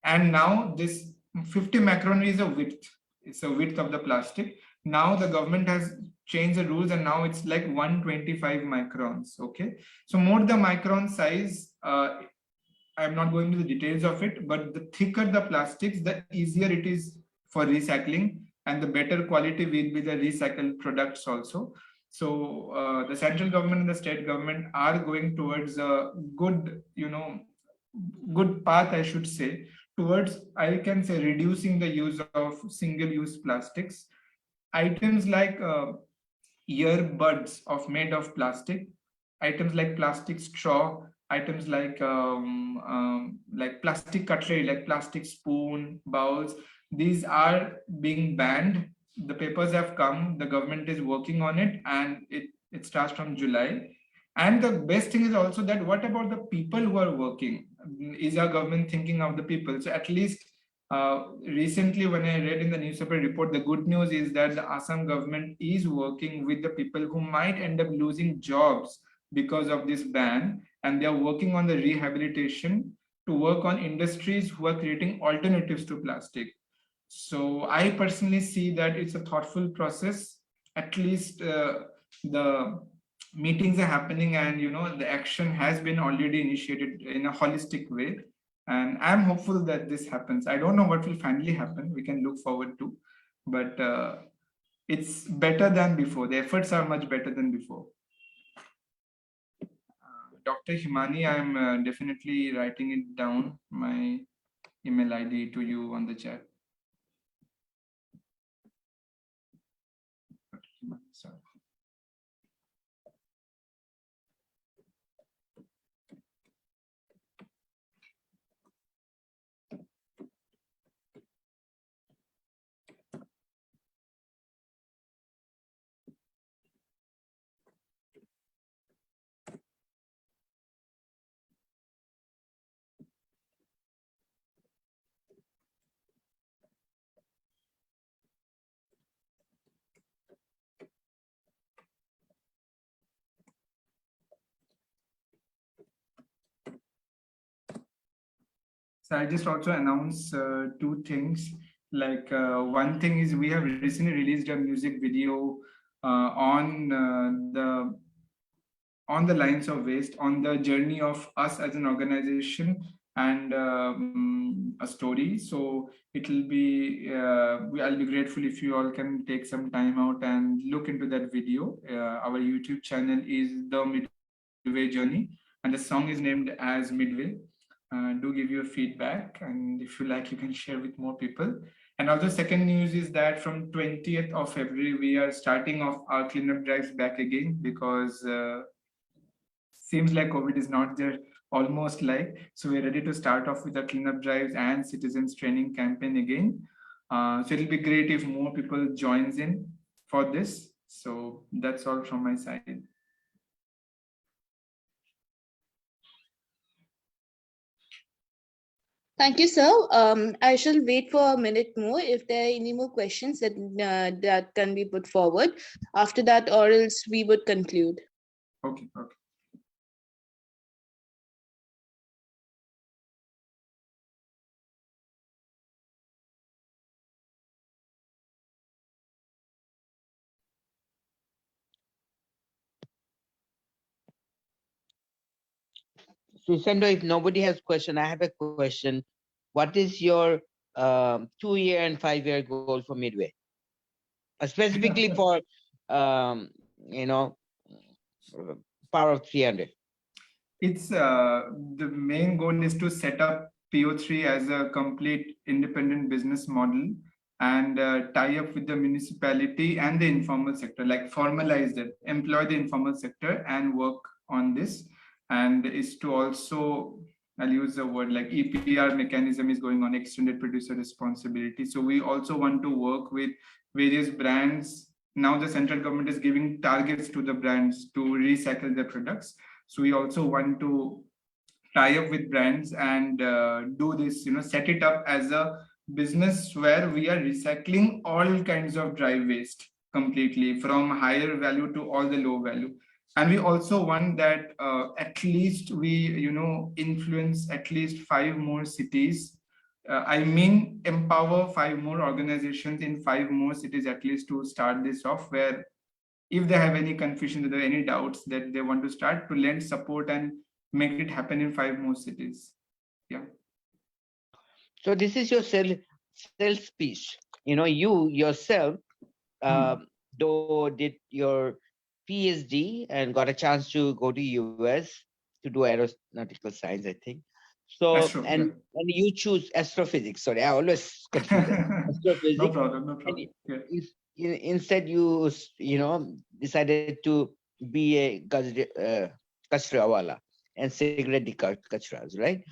And now this 50 micron is a width. It's a width of the plastic. Now the government has changed the rules and now it's like 125 microns. Okay. So more the micron size, I'm not going to the details of it, but the thicker the plastics, the easier it is for recycling and the better quality will be the recycled products also. So the central government and the state government are going towards a good, good path, I should say, towards, I can say, reducing the use of single-use plastics. Items like earbuds made of plastic, items like plastic straw, items like plastic cutlery, like plastic spoon, bowls. These are being banned. The papers have come. The government is working on it, and It starts from July. And the best thing is also that what about the people who are working? Is our government thinking of the people? So at least recently, when I read in the newspaper report, the good news is that the Assam government is working with the people who might end up losing jobs because of this ban, and they are working on the rehabilitation to work on industries who are creating alternatives to plastic. So I personally see that it's a thoughtful process. At least the meetings are happening, and the action has been already initiated in a holistic way. And I'm hopeful that this happens. I don't know what will finally happen. We can look forward to, but it's better than before. The efforts are much better than before. Dr. Himani, I'm definitely writing it down, my email ID to you on the chat. Sorry. So I just also announce two things. Like one thing is we have recently released a music video on the lines of waste, on the journey of us as an organization, and a story. So it will be I'll be grateful if you all can take some time out and look into that video. Our YouTube channel is The Midway Journey, and the song is named as Midway. Do give your feedback, and if you like, you can share with more people. And also, second news is that from 20th of February, we are starting off our cleanup drives back again, because seems like COVID is not there, almost like. So we're ready to start off with the cleanup drives and citizens training campaign again. So it'll be great if more people joins in for this. So that's all from my side. Thank you, sir. I shall wait for a minute more if there are any more questions that can be put forward. After that, or else we would conclude. Okay. Shirshendu, if nobody has question, I have a question. What is your 2-year and 5-year goal for Midway? Specifically for um, you know power of 300. It's the main goal is to set up PO3 as a complete independent business model, and tie up with the municipality and the informal sector, like formalize it, employ the informal sector and work on this. And is to also, I'll use the word like EPR mechanism is going on, extended producer responsibility. So we also want to work with various brands. Now the central government is giving targets to the brands to recycle their products. So we also want to tie up with brands and do this, set it up as a business where we are recycling all kinds of dry waste completely, from higher value to all the low value. And we also want that at least we, influence at least 5 more cities. I mean, empower 5 more organizations in 5 more cities at least, to start this off, where if they have any confusion, if there are any doubts that they want to start, to lend support and make it happen in 5 more cities. Yeah. So this is your sales speech. You yourself, though did your PhD and got a chance to go to US to do aeronautical science, I think. So Astro, and you choose astrophysics. Sorry, I always confuse that. yeah. Astrophysics. No problem. And Yeah. instead you decided to be a kachrawala and segregate the kachras, right?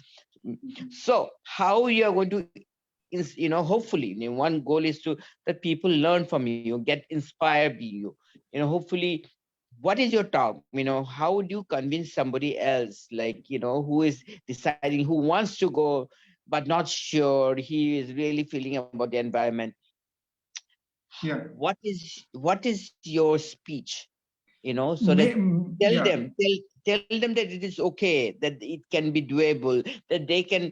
So how you are going to hopefully one goal is to that people learn from you, get inspired by you, hopefully what is your talk? How would you convince somebody else, like, who is deciding, who wants to go, but not sure, he is really feeling about the environment? Yeah. What is your speech, so that tell Yeah. them, tell them that it is okay, that it can be doable, that they can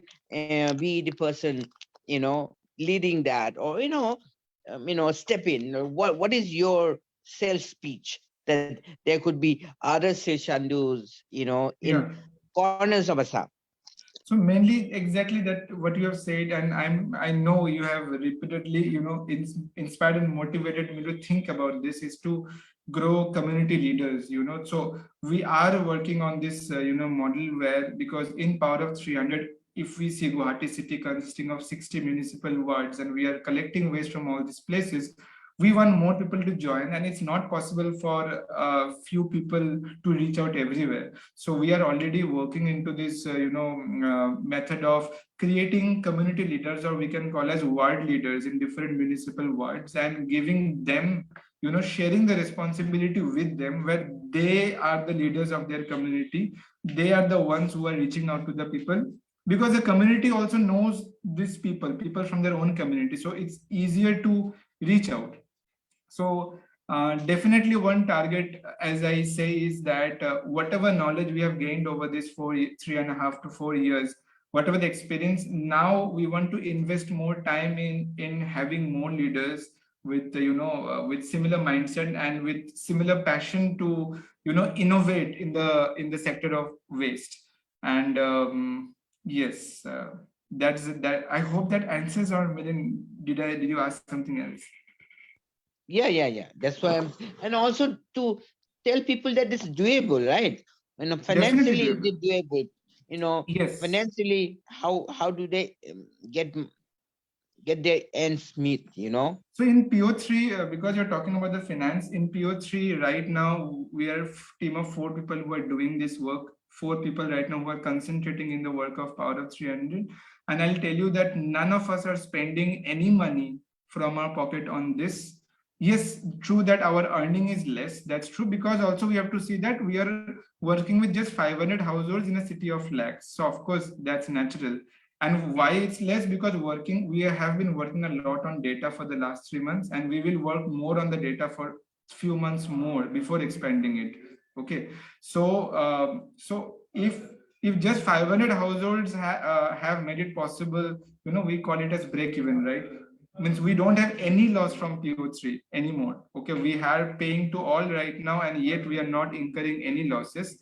be the person, leading that, or step in. What is your sales speech, that there could be other Shirshendus, in Yeah. corners of Assam? So mainly exactly that what you have said, and I know you have repeatedly, inspired and motivated me to think about this, is to grow community leaders, So we are working on this, model where, because in Power of 300, if we see Guwahati city consisting of 60 municipal wards, and we are collecting waste from all these places, we want more people to join, and it's not possible for a few people to reach out everywhere. So we are already working into this method of creating community leaders, or we can call as ward leaders, in different municipal wards, and giving them, sharing the responsibility with them, where they are the leaders of their community. They are the ones who are reaching out to the people, because the community also knows these people from their own community, so it's easier to reach out. So definitely one target, as I say, is that whatever knowledge we have gained over this 3.5 to 4 years, whatever the experience, now we want to invest more time in having more leaders with with similar mindset and with similar passion to innovate in the sector of waste. And yes, that's that. I hope that answers our million. Did you ask something else? Yeah. That's why and also to tell people that this is doable, right? Definitely Financially, is doable. it doable? you know Yes. Financially, how do they get get their ends meet? So in PO3, because you're talking about the finance, in PO3 right now, we are a team of 4 people who are doing this work. 4 people right now who are concentrating in the work of Power of 300. And I'll tell you that none of us are spending any money from our pocket on this. Yes, true that our earning is less. That's true, because also we have to see that we are working with just 500 households in a city of lakhs. So of course that's natural. And why it's less? Because we have been working a lot on data for the last 3 months, and we will work more on the data for few months more before expanding it. Okay. So if just 500 households have made it possible, we call it as break even, right? Means we don't have any loss from PO3 anymore. Okay, we are paying to all right now, and yet we are not incurring any losses.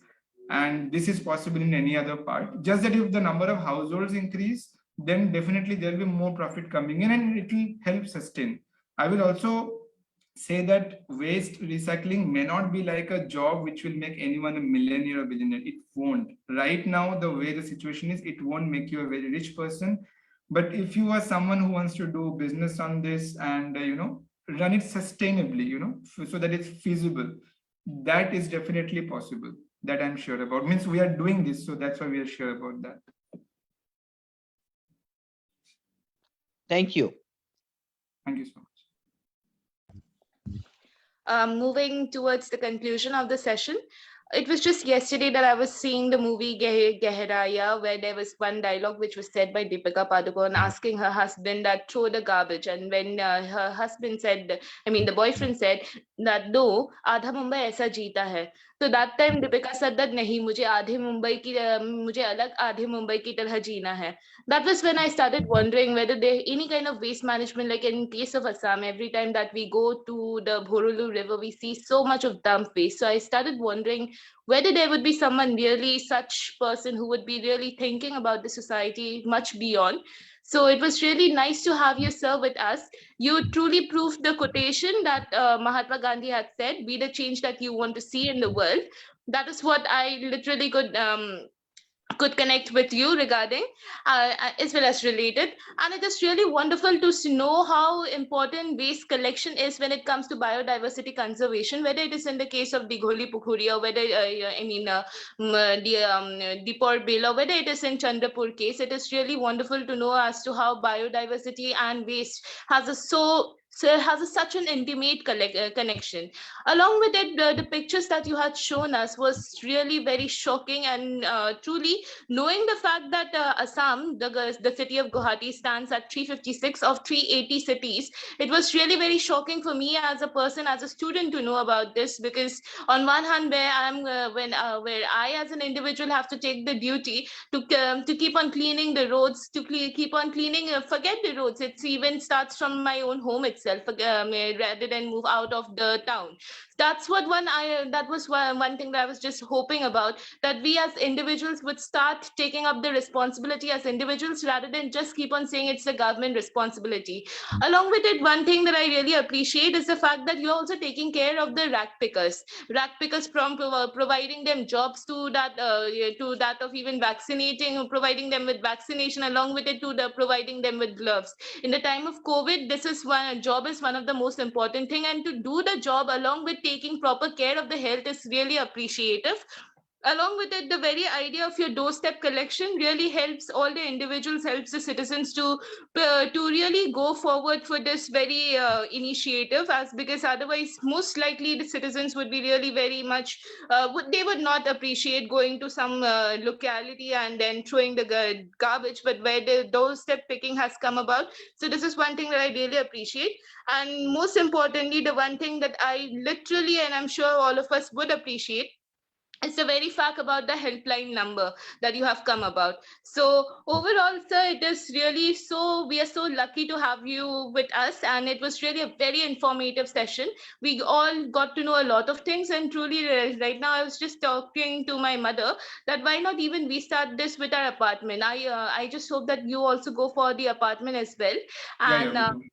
And this is possible in any other part. Just that if the number of households increase, then definitely there will be more profit coming in, and it will help sustain. I will also say that waste recycling may not be like a job which will make anyone a millionaire or billionaire. It won't. Right now, the way the situation is, it won't make you a very rich person. But if you are someone who wants to do business on this, and run it sustainably, so that it's feasible, that is definitely possible. That I'm sure about. Means we are doing this, so that's why we are sure about that. Thank you. Thank you so much. Moving towards the conclusion of the session, it was just yesterday that I was seeing the movie Gehraya, where there was one dialogue which was said by Deepika Padukone asking her husband that throw the garbage, and when her husband said, I mean the boyfriend said that no, आधा मुंबई ऐसा जीता है. So that time Deepika said that नहीं, मुझे आधे मुंबई की मुझे अलग आधे मुंबई की तरह जीना है. That was when I started wondering whether there any kind of waste management, like in case of Assam, every time that we go to the Bhorulu river, we see so much of dump waste. So I started wondering whether there would be someone really such person who would be really thinking about the society much beyond. So it was really nice to have you, sir, with us. You truly proved the quotation that Mahatma Gandhi had said, be the change that you want to see in the world. That is what I literally could connect with you regarding, as well as related. And it is really wonderful to know how important waste collection is when it comes to biodiversity conservation, whether it is in the case of Digholi Pukhuri, or whether Deepor Bill, or whether it is in Chandrapur case. It is really wonderful to know as to how biodiversity and waste has a So it has such an intimate connection. Along with it, the pictures that you had shown us was really very shocking, and truly knowing the fact that Assam, the city of Guwahati, stands at 356 of 380 cities, it was really very shocking for me as a person, as a student, to know about this. Because on one hand, where I as an individual have to take the duty to keep on cleaning the roads, keep on cleaning, forget the roads, it's even starts from my own home itself, rather than move out of the town. That's what that was one thing that I was just hoping about, that we as individuals would start taking up the responsibility as individuals, rather than just keep on saying it's a government responsibility. Along with it, one thing that I really appreciate is the fact that you're also taking care of the rack pickers, from providing them jobs, to that of even vaccinating, providing them with vaccination, along with it to the providing them with gloves. In the time of COVID, this is one job is one of the most important thing, and to do the job along with taking proper care of the health is really appreciative. Along with it, the very idea of your doorstep collection really helps all the individuals, helps the citizens to really go forward for this very initiative, as because otherwise most likely the citizens would be really very much they would not appreciate going to some locality and then throwing the garbage, but where the doorstep picking has come about. So this is one thing that I really appreciate. And most importantly, the one thing that I literally, and I'm sure all of us would appreciate, it's the very fact about the helpline number that you have come about. So overall, sir, it is really so, we are so lucky to have you with us, and it was really a very informative session. We all got to know a lot of things, and truly right now I was just talking to my mother that why not even we start this with our apartment. I just hope that you also go for the apartment as well. Yeah, And we do.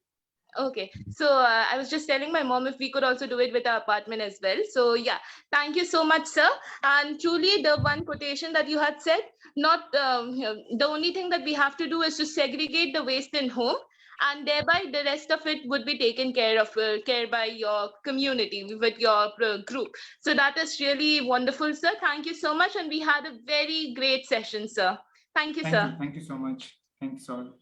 okay, so I was just telling my mom if we could also do it with our apartment as well. So yeah, thank you so much, sir. And truly, the one quotation that you had said, not the only thing that we have to do is to segregate the waste in home, and thereby the rest of it would be taken care by your community, with your group. So that is really wonderful, sir. Thank you so much, and we had a very great session, sir. Thank you, sir. Thank you so much. Thanks all.